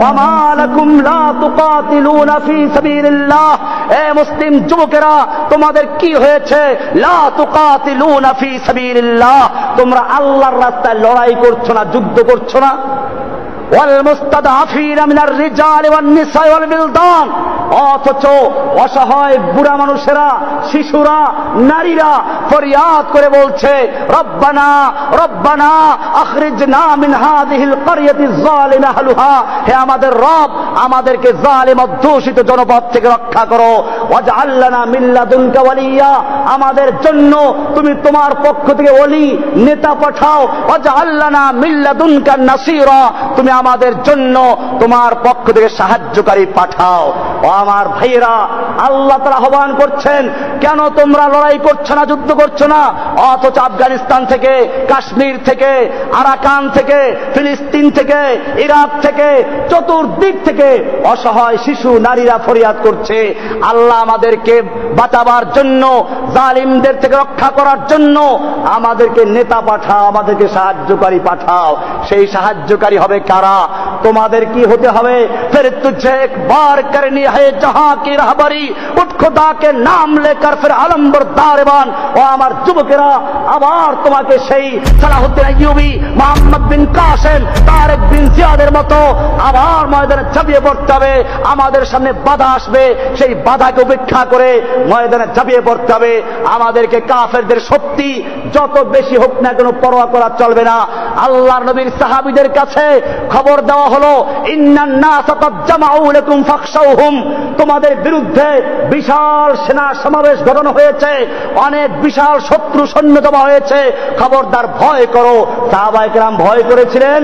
ওয়ামা লাকুম লা তুকাতিলুনা ফি সাবিলিল্লাহ, এ মুসলিম যুবকেরা তোমাদের কি হয়েছে? লা তুকাতিলুনা ফি সাবিলিল্লাহ, তোমরা আল্লাহর রাস্তায় লড়াই করছো না, যুদ্ধ করছো না। ওয়াল মুস্তাদআফিনা মিনার রিজালি ওয়ান নিসাই ওয়াল বিলদান, অথচ অসহায় বুড়া মানুষেরা, শিশুরা, নারীরা ফরিয়াদ করে বলছে রব্বানা রব্বানা আখরিজনা মিন হাযিহিল ক্বরিয়াতি যালিমা আহলুহা, হে আমাদের রব, আমাদেরকে জালিম অধ্যুষিত জনপদ থেকে রক্ষা করো। ওয়াজআল লানা মিন লাদুনকা ওয়ালিয়া, আমাদের জন্য তুমি তোমার পক্ষ থেকে ওলি নেতা পাঠাও। ওয়াজআল লানা মিন লাদুনকা নাসীরা, তুমি আমাদের জন্য তোমার পক্ষ থেকে সাহায্যকারী পাঠাও। ও আমার ভাইরা, আল্লাহ তাআলা আহ্বান করছেন, কেন তোমরা লড়াই করছো না, যুদ্ধ করছো না? অথচ আফগানিস্তান থেকে, কাশ্মীর থেকে, আরাকান থেকে, ফিলিস্তিন থেকে, ইরাক থেকে, চতুর্দিক থেকে অসহায় শিশু, নারীরা ফরিয়াদ করছে, আল্লাহ আমাদেরকে বাঁচাবার জন্য, জালিমদের থেকে রক্ষা করার জন্য আমাদেরকে নেতা পাঠাও, আমাদেরকে সাহায্যকারী পাঠাও। সেই সাহায্যকারী হবে কারা? তোমাদের কি হতে হবে? ফির তুঝে একবার করনি है जहां की रहबरी, उठ खुदा के नाम लेकर फिर आलम बरदार बान। ও আমার যুবকেরা, আবার তোমাকে সেই সালাহুদ্দিন আইয়ুবী, মোহাম্মদ বিন কাসেম, তারেক বিন জিয়াদের মতো আবার ময়দানে ঝাঁপিয়ে পড়তে হবে। আমাদের সামনে বাধা আসবে, সেই বাধাকে উপেক্ষা করে ময়দানে ঝাঁপিয়ে পড়তে হবে। আমাদেরকে কাফেরদের শক্তি যত বেশি হোক না কেন পরোয়া করা চলবে না। আল্লাহর নবীর সাহাবীদের কাছে খবর দেওয়া হলো, ইন্নান নাসা কাদ জামাউ লাকুম ফাখশাউহুম, তোমাদের বিরুদ্ধে বিশাল সেনা সমাবেশ ঘটানো হয়েছে, অনেক বিশাল শত্রু সৈন্য জমা হয়েছে, খবরদার ভয় করো। সাহাবায়ে কেরাম ভয় করেছিলেন?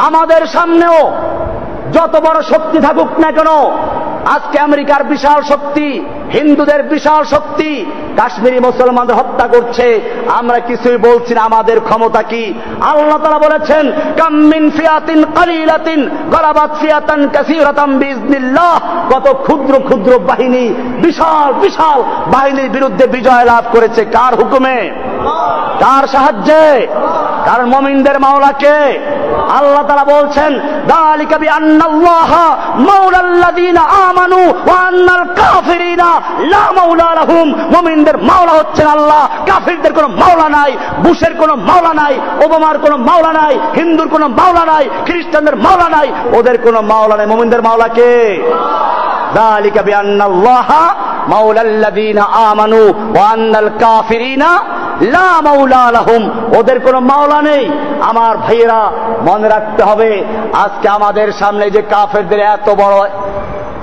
আমাদের সামনেও যত বড় শক্তি থাকুক না কেন, আজকে আমেরিকার বিশাল শক্তি, হিন্দুদের বিশাল শক্তি কাশ্মীরি মুসলমানদের হত্যা করছে, আমরা কিছুই বলছি না। আমাদের ক্ষমতা কি? আল্লাহ তাআলা বলেছেন, কাম মিন ফিয়াতিন কালিলাতিন গালাবাত ফিয়াতান কাসীরাতান বিইজনিল্লাহ, কত ক্ষুদ্র ক্ষুদ্র বাহিনী বিশাল বিশাল বাহিনীর বিরুদ্ধে বিজয় লাভ করেছে। কার হুকুমে? কার সাহায্যে? কারণ মুমিনদের মাওলা কে? আল্লাহ তাআলা বলছেন, যালিকা বিআন্নাল্লাহা মাওলাল্লাযীনা আমানু ওয়া আন্নাল কাফিরিনা লা মাওলা লাহুম, মুমিনদের মাওলা হচ্ছেন আল্লাহ, কাফিরদের কোনো মাওলা নাই, বুশের কোনো মাওলা নাই, ওবামার কোনো মাওলা নাই, হিন্দুর কোনো মাওলা নাই, খ্রিস্টানদের মাওলা নাই, ওদের কোনো মাওলা নাই। মুমিনদের মাওলা কে? যালিকা বিআন্নাল্লাহা মাওলাল্লাযীনা আমানু ওয়া আন্নাল কাফিরিনা লা মাওলা লাহুম, ওদের কোনো মাওলা নেই। আমার ভাইয়েরা, মনে রাখতে হবে, আজকে আমাদের সামনে যে কাফেরদের এত বড়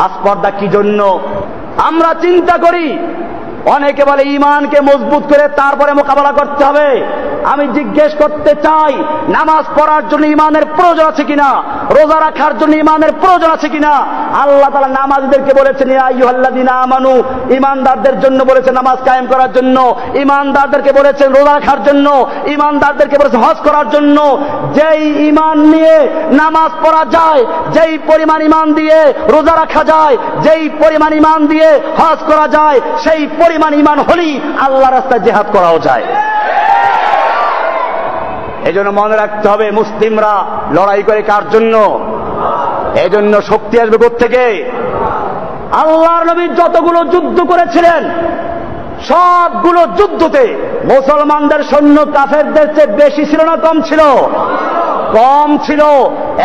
আস্পর্ধা কি জন্য? আমরা চিন্তা করি, অনেকে বলে ঈমানকে মজবুত করে তারপরে মোকাবেলা করতে হবে। আমি জিজ্ঞেস করতে চাই, নামাজ পড়ার জন্য ঈমানের প্রয়োজন আছে কিনা? রোজা রাখার জন্য ঈমানের প্রয়োজন আছে কিনা? আল্লাহ তাআলা নামাজীদেরকে বলেছেন, ইয়া আইয়ুহাল্লাযীনা আমানু, ঈমানদারদের জন্য বলেছেন নামাজ কায়েম করার জন্য, ঈমানদারদেরকে বলেছেন রোজা রাখার জন্য, ঈমানদারদেরকে বলেছেন হজ করার জন্য। যেই ঈমান নিয়ে নামাজ পড়া যায়, যেই পরিমাণ ঈমান দিয়ে রোজা রাখা যায়, যেই পরিমাণ ঈমান দিয়ে হজ করা যায়, সেই পরিমাণ ঈমান হলেই আল্লাহর রাস্তায় জিহাদ করাও যায়। এজন্য মনে রাখতে হবে, মুসলিমরা লড়াই করে কার জন্য? এজন্য শক্তি আসবে কোত্থেকে? আল্লাহর নবী যতগুলো যুদ্ধ করেছিলেন, সবগুলো যুদ্ধতে মুসলমানদের সৈন্য কাফেরদের চেয়ে বেশি ছিল না কম ছিল? কম ছিল।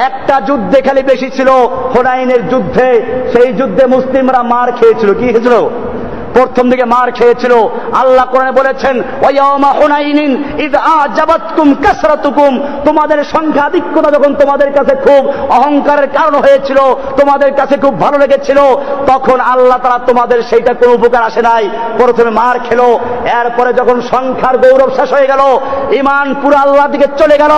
একটা যুদ্ধে খালি বেশি ছিল, হুনাইনের যুদ্ধে। সেই যুদ্ধে মুসলিমরা মার খেয়েছিল। কি হয়েছিল? প্রথম দিকে মার খেয়েছিল। আল্লাহ কোরআনে বলেছেন, ওয়ায়াউমা হুনাইনিন ইয আ'জাবাতকুম কাসরাতুকুম, তোমাদের সংখ্যাধিক্যতা যখন তোমাদের কাছে খুব অহংকারের কারণ হয়েছিল, তোমাদের কাছে খুব ভালো লেগেছিল, তখন আল্লাহ তাআলা তোমাদের সেইটা কোনো উপকার আসে নাই। প্রথমে মার খেলো, এরপরে যখন সংখ্যার গৌরব শেষ হয়ে গেল, ঈমান পুরো আল্লাহর দিকে চলে গেল,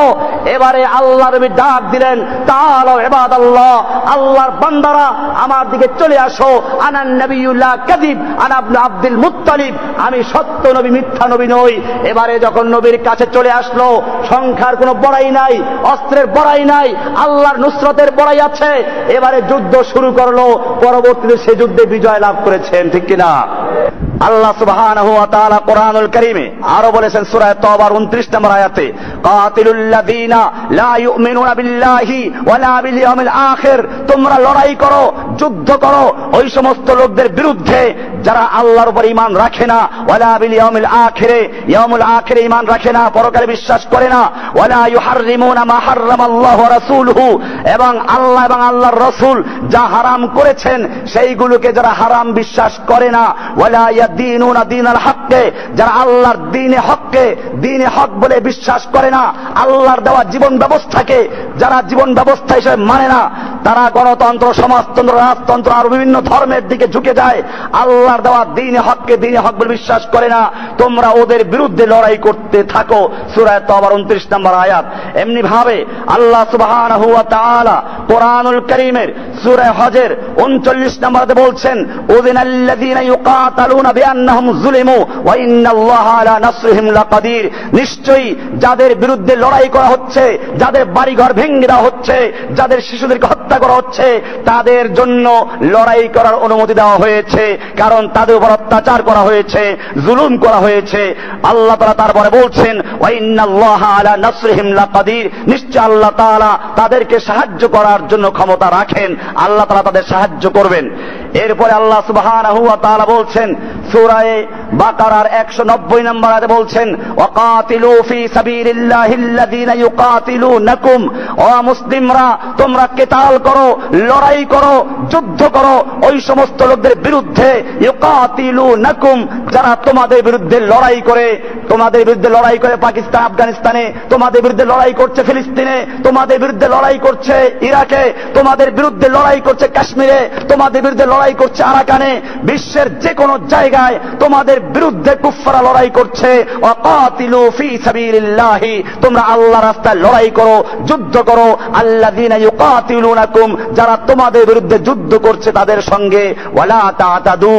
এবারে আল্লাহ নবী ডাক দিলেন, তাআলা ইবাদাল্লাহ, আল্লাহর বান্দারা আমার দিকে চলে আসো, আনান নবিয়্যুল্লাহ কাযিব আনা ইবনে আব্দুল মুত্তালিব, আমি সত্য নবী, মিথ্যা নবী নই। এবারে যখন নবীর কাছে চলে আসলো, সংখ্যার কোনো বড়াই নাই, অস্ত্রের বড়াই নাই, আল্লাহর নুসরতের বড়াই আছে। এবারে যুদ্ধ শুরু করলো, পরবর্তীতে সে যুদ্ধে বিজয় লাভ করেছেন। ঠিক কিনা? আল্লাহ সুবহানাহু ওয়া তাআলা কোরআনুল কারীমে আরো বলেছেন সূরা তাওবার 29 নম্বর আয়াতে, কাতিলুল্লাযীনা লা ইউমিনুনা বিল্লাহি ওয়ালা বিল ইয়াউমিল আখির, তোমরা লড়াই করো, যুদ্ধ করো ওই সমস্ত লোকদের বিরুদ্ধে যারা আল্লাহর উপর ঈমান রাখে না, ওয়ালা বিল ইয়াউমিল আখিরে, ইয়াউমুল আখিরে ঈমান রাখে না, পরকালে বিশ্বাস করে না, ওয়ালা ইউহাররিমুনা মা হাররামাল্লাহু ওয়া রাসূলুহু, এবং আল্লাহ এবং আল্লাহর রাসূল যা হারাম করেছেন সেইগুলোকে যারা হারাম বিশ্বাস করে না, ওয়ালা ইয়াদিনুনা দীনাল হককে, যারা আল্লাহর দ্বীনে হক বলে বিশ্বাস করে না, আল্লাহর দেওয়া জীবন ব্যবস্থাকে যারা জীবন ব্যবস্থা হিসেবে মানে না, তারা গণতন্ত্র, সমাজতন্ত্র, রাজতন্ত্র আর বিভিন্ন ধর্মের দিকে ঝুঁকে যায়, আল্লাহর দেওয়া দ্বীনে হক বলে বিশ্বাস করে না, তোমরা ওদের বিরুদ্ধে লড়াই করতে থাকো। সূরা তাওবার 29 নম্বর আয়াত। এমনি ভাবে আল্লাহ সুবহানাহু ওয়া তাআলা কোরআনুল কারীমের সূরা হজের 39 নম্বরে বলছেন, উযিনাল্লাযীনা ইউকাতালুনা বিআন্নাহুম যুলিমু ওয়া ইন্নাল্লাহা আলা নাসরিহিম লাকাদির, নিশ্চয়ই যাদের বিরুদ্ধে লড়াই করা হচ্ছে, যাদের বাড়িঘর ভেঙে দেওয়া হচ্ছে, যাদের শিশুদেরকে হত্যা করা হচ্ছে, তাদের জন্য লড়াই করার অনুমতি দেওয়া হয়েছে, কারণ তাদের উপর অত্যাচার করা হয়েছে, জুলুম করা হয়েছে। আল্লাহ তাআলা তারপরে বলছেন, ওয়া ইন্নাল্লাহা আলা নাসরিহিম লাকাদির, নিশ্চয় আল্লাহ তাআলা তাদেরকে সাহায্য করার জন্য ক্ষমতা রাখেন, আল্লাহ তাআলা তাদের সাহায্য করবেন। এরপরে আল্লাহ সুবহানাহু ওয়া তাআলা বলছেন সূরা বাকারার 190 নম্বর আয়াতে বলছেন, ওয়াকাতিলু ফি সাবিলিল্লাহিল্লাযীনা ইউকাতিলুনাকুম, ও মুসলিমরা তোমরা কিতাল করো, লড়াই করো, যুদ্ধ করো ওই সমস্ত লোকদের বিরুদ্ধে, ইউকাতিলুনাকুম, যারা তোমাদের বিরুদ্ধে লড়াই করে, পাকিস্তান, আফগানিস্তানে, তোমাদের বিরুদ্ধে লড়াই করছে ফিলিস্তিনে, তোমাদের বিরুদ্ধে লড়াই করছে ইরাকে, তোমাদের বিরুদ্ধে লড়াই করছে কাশ্মীরে, তোমাদের বিরুদ্ধে লড়াই করছে আরাকানে, বিশ্বের যে কোনো জায়গায় তোমাদের বিরুদ্ধে কুফফাররা লড়াই করছে। ওয়াকাতিলু ফি সাবিলিল্লাহি, তোমরা আল্লাহর রাস্তায় লড়াই করো, যুদ্ধ করো, আল্লাযীনা ইউকাতিলুনাকুম, যারা তোমাদের বিরুদ্ধে যুদ্ধ করছে তাদের সঙ্গে। ওয়ালা তাতাদু,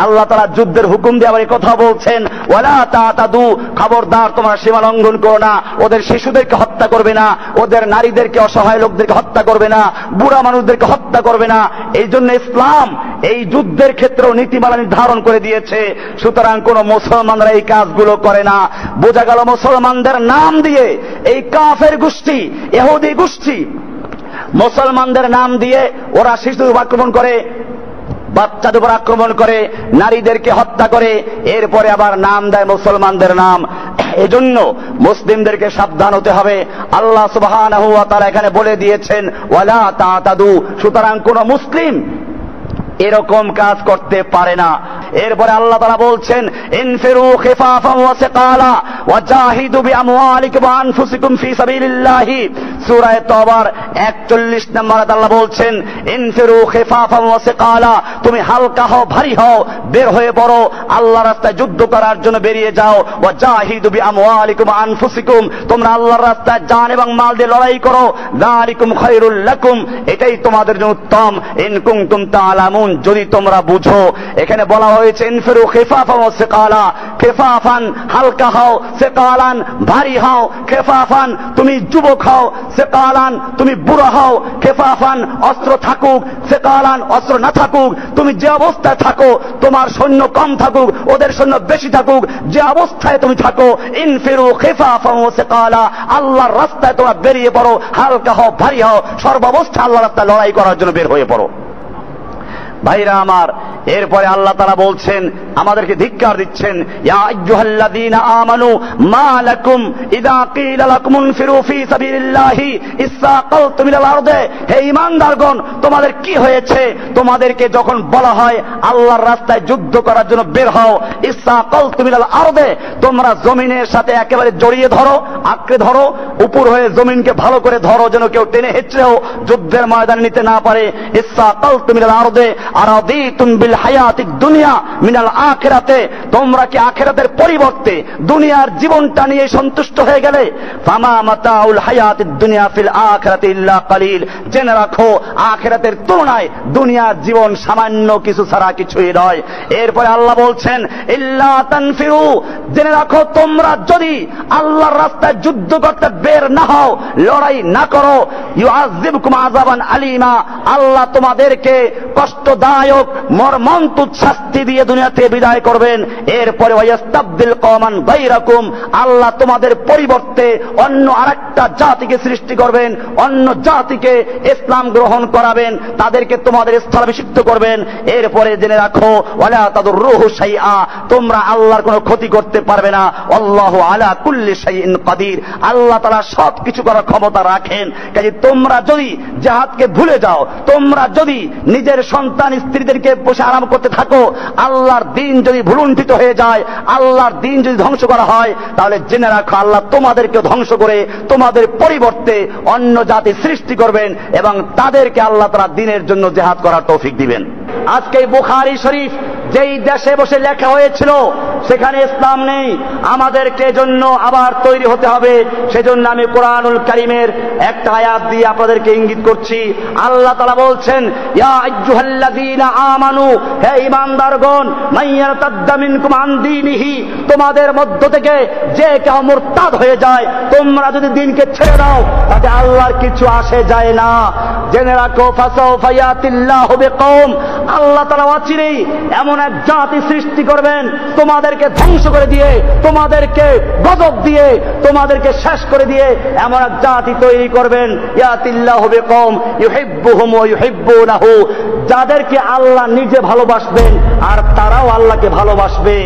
আল্লাহ তাআলা যুদ্ধের হুকুম দিয়ে আবার এই কথা বলছেন, ওয়ালা তাতাদু, খবরদার তোমরা সীমা লঙ্ঘন করো না, ওদের শিশুদেরকে হত্যা করবে না, ওদের নারীদেরকে, অসহায় লোকদেরকে হত্যা করবে না, বুড়া মানুষদেরকে হত্যা করবে না। এই জন্য ইসলাম এই যুদ্ধের ক্ষেত্রেও নীতিমালা নির্ধারণ করে দিয়েছে। সুতরাং কোন মুসলমানরা এই কাজগুলো করে না। বোঝা গেল মুসলমানদের নাম দিয়ে এই কাফের গোষ্ঠী, ইহুদি গোষ্ঠী মুসলমানদের নাম দিয়ে ওরা শিশুদের আক্রমণ করে, বাচ্চাদের উপর আক্রমণ করে, নারীদেরকে হত্যা করে, এরপরে আবার নাম দেয় মুসলমানদের নাম। এজন্য মুসলিমদেরকে সাবধান হতে হবে। আল্লাহ সুবহানাহু ওয়া তাআলা এখানে বলে দিয়েছেন, ওয়ালা তাতাদু, সুতরাং কোন মুসলিম এরকম কাজ করতে পারে না। এরপরে আল্লাহ তাআলা বলছেন, ইনফিরু খিফাফান ওয়া সিকালা ওয়া জাহিদু বিআমওয়ালিকুম ওয়া আনফুসিকুম ফি সাবিলিল্লাহি। সূরা তাওবার 41 নম্বর আয়াতে আল্লাহ বলছেন, ইনফিরু খিফাফান ওয়া সিকালা, তুমি হালকা হও, ভারী হও, বের হয়ে পড়ো, আল্লাহর রাস্তায় যুদ্ধ করার জন্য বেরিয়ে যাও। ওয়া জাহিদু বিআমওয়ালিকুম ওয়া আনফুসিকুম, তোমরা আল্লাহর রাস্তায় জান এবং মাল দিয়ে লড়াই করো। যালিকুম খায়রুল লাকুম, এটাই তোমাদের জন্য উত্তম। ইন কুনতুম তা'লামুন, যদি তোমরা বুঝো। এখানে বলা হয়েছে ইনফিরু খিফাফান ওয়া সিকালা, খিফাফান হালকা হও, সিকালান ভারী হও। খিফাফান তুমি যুবক হও, সিকালান তুমি বুড়া হও। খিফাফান অস্ত্র থাকুক, সিকালান অস্ত্র না থাকুক, তুমি যে অবস্থায় থাকো, তোমার সৈন্য কম থাকুক, ওদের সৈন্য বেশি থাকুক, যে অবস্থায় তুমি থাকো, ইনফিরু খিফাফান ওয়া সিকালা, আল্লাহর রাস্তায় তোমরা বেরিয়ে পড়ো, হালকা হও, ভারী হও, সর্বাবস্থায় আল্লাহর রাস্তায় লড়াই করার জন্য বের হয়ে পড়ো। ভাইরা আমার, এরপরে আল্লাহ তাআলা বলছেন, আমাদেরকে ধিক্কার দিচ্ছেন, ইয়া আইয়ুহাল্লাযীনা আমানু মা লাকুম ইযা ক্বিলা লাকুম ইনফিরু ফি সাবিলিল্লাহি ইসসাকালতুম ইলাল আরদে, হে ঈমানদারগণ তোমাদের কি হয়েছে, তোমাদেরকে যখন বলা হয় আল্লাহর রাস্তায় যুদ্ধ করার জন্য বের হও, ইসসাকালতুম ইলাল আরদে, তোমরা জমিনের সাথে একেবারে জড়িয়ে ধরো, আঁকড়ে ধরো, উপর হয়ে জমিনকে ভালো করে ধরো, যেন কেউ টেনে হেঁচড়েও যুদ্ধের ময়দানে নিতে না পারে। ইসসাকালতুম ইলাল আরদে আরাদিতুম বিল হায়াতিদ দুনিয়া মিনাল আখিরাতে, তোমরা কি আখিরাতের পরিবর্তে দুনিয়ার জীবনটা নিয়ে সন্তুষ্ট হয়ে গেলে? ফামা মাতাউল হায়াতিদ দুনিয়া ফিল আখিরাতি ইল্লা কালিল, জেনে রাখো আখিরাতের তুলনায় দুনিয়ার জীবন সামান্য কিছু ছাড়া কিছুই নয়। এরপরে আল্লাহ বলছেন, ইল্লা তানফিরু, জেনে রাখো তোমরা যদি আল্লাহর রাস্তায় যুদ্ধ করতে বের না হও, লড়াই না করো, ইউআযিবকুম আযাবান আলীমা, আল্লাহ তোমাদেরকে কষ্টদায়ক মর্মন্তুদ শাস্তি দিয়ে দুনিয়াতে বিদায় করবেন। এরপরে ওয়াস্তাবদিল কওমান গায়রাকুম, আল্লাহ তোমাদের পরিবর্তে অন্য আরেকটা জাতিকে সৃষ্টি করবেন, অন্য জাতিকে ইসলাম গ্রহণ করাবেন, তাদেরকে তোমাদের স্থলাভিষিক্ত করবেন। এরপরে জেনে রাখো ওয়ালা তাদুররুহু শাইআ, তোমরা আল্লাহর কোনো ক্ষতি করতে পারবে না। আল্লাহু আলা কুল্লি শাইইন কাদির, আল্লাহ তাআলা সবকিছু করার ক্ষমতা রাখেন। কাজে তোমরা যদি জিহাদকে ভুলে যাও, তোমরা যদি নিজের সন্তান স্ত্রীদেরকে বসে আরাম করতে থাকো, আল্লাহর দ্বীন যদি ভুলুণ্ঠিত হয়ে যায়, আল্লাহর দ্বীন যদি ধ্বংস করা হয়, তাহলে জেনে রাখো আল্লাহ তোমাদেরকে ধ্বংস করে তোমাদের পরিবর্তে অন্য জাতি সৃষ্টি করবেন এবং তাদেরকে আল্লাহ তাআলা দ্বীনের জন্য জিহাদ করার তৌফিক দিবেন। আজকে বুখারী শরীফ যেই দেশে বসে লেখা হয়েছিল সেখানে ইসলাম নেই, আমাদেরকে জন্য আবার তৈরি হতে হবে। সেজন্য আমি কোরআনুল কারীমের একটা আয়াত দিয়ে আপনাদেরকে ইঙ্গিত করছি। আল্লাহ তাআলা বলছেন, ইয়া আইয়ুহাল্লাযীনা আমানু, হে ঈমানদারগণ, মাইয়ারতাদ্দা মিনকুম আন দীনিহি, তোমাদের মধ্য থেকে যে কেউ মুরতাদ হয়ে যায়, তোমরা যদি দ্বীনকে ছেড়ে দাও তাতে আল্লাহর কিছু আসে যায় না। জেনে রাখো ফাসাউফা ইয়াতিল্লাহু বিকওম, আল্লাহ তাআলা অচিরেই এমন এক জাতি সৃষ্টি করবেন, তোমাদেরকে ধ্বংস করে দিয়ে, তোমাদেরকে গজব দিয়ে, তোমাদেরকে শেষ করে দিয়ে এমন এক জাতি তৈরি করবেন। ইয়াতিল্লাহু বিকওম ইউহিব্বুহুম ওয়া ইউহিব্বুনাহু, যাদেরকে আল্লাহ নিজে ভালোবাসবেন আর তারাও আল্লাহকে ভালোবাসবে।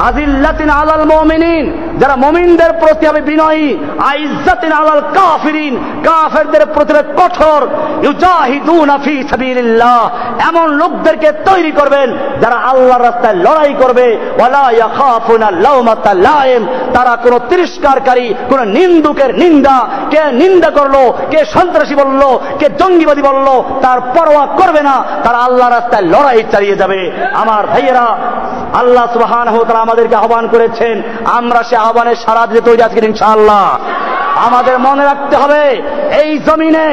আজিল্লাতিন আলাল মুমিনিন, যারা মুমিনদের প্রতি হবে বিনয়ী। আইজ্জাতিন আলাল কাফিরিন, কাফেরদের প্রতি কঠোর। ইউজাহিদুনা ফি সাবিলিল্লাহ, এমন লোকদেরকে তৈরি করবেন যারা আল্লাহর রাস্তায় লড়াই করবে। ওয়ালা ইয়াখাফুনা লাওমাতা লাইম, তারা কোন তিরস্কারকারী, কোন নিন্দুকের নিন্দা, কে নিন্দা করলো, কে সন্ত্রাসী বললো, কে জঙ্গিবাদী বললো, তার পরোয়া করবে না, তারা আল্লাহর রাস্তায় লড়াই চালিয়ে যাবে। আমার ভাইয়েরা, আল্লাহ সুবহানাহু ওয়া তাআলা আমাদেরকে আহ্বান করেছেন, আমরা সে আহ্বানের সাড়া দিতে তৈরি আছি ইনশাআল্লাহ। আমাদের মনে রাখতে হবে, এই জমিনে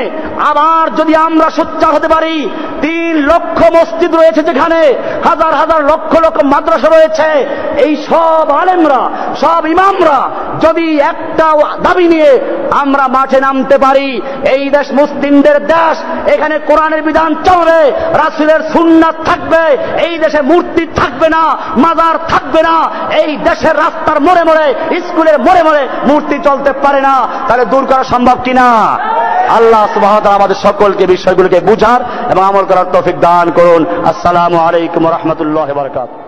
আবার যদি আমরা সোচ্চার হতে পারি, 3 লক্ষ মসজিদ রয়েছে, যেখানে হাজার হাজার লক্ষ লক্ষ মাদ্রাসা রয়েছে, এই সব আলেমরা, সব ইমামরা যদি একটা দাবি নিয়ে আমরা মাঠে নামতে পারি, এই দেশ মুসলিমদের দেশ, এখানে কোরআনের বিধান চলবে, রাসূলের সুন্নাত থাকবে, এই দেশে মূর্তি থাকবে না, মাজার থাকবে না, এই দেশের রাস্তার মোড়ে মোড়ে, স্কুলের মোড়ে মোড়ে মূর্তি চলতে পারে না, তাহলে দূর করা সম্ভব কিনা? আল্লাহ সুবহানাহু ওয়া তাআলা আমাদের সকলকে বিষয়গুলোকে বুঝার এবং আমল করার তৌফিক দান করুন। আসসালামু আলাইকুম ওয়া রাহমাতুল্লাহি ওয়া বারাকাতুহু।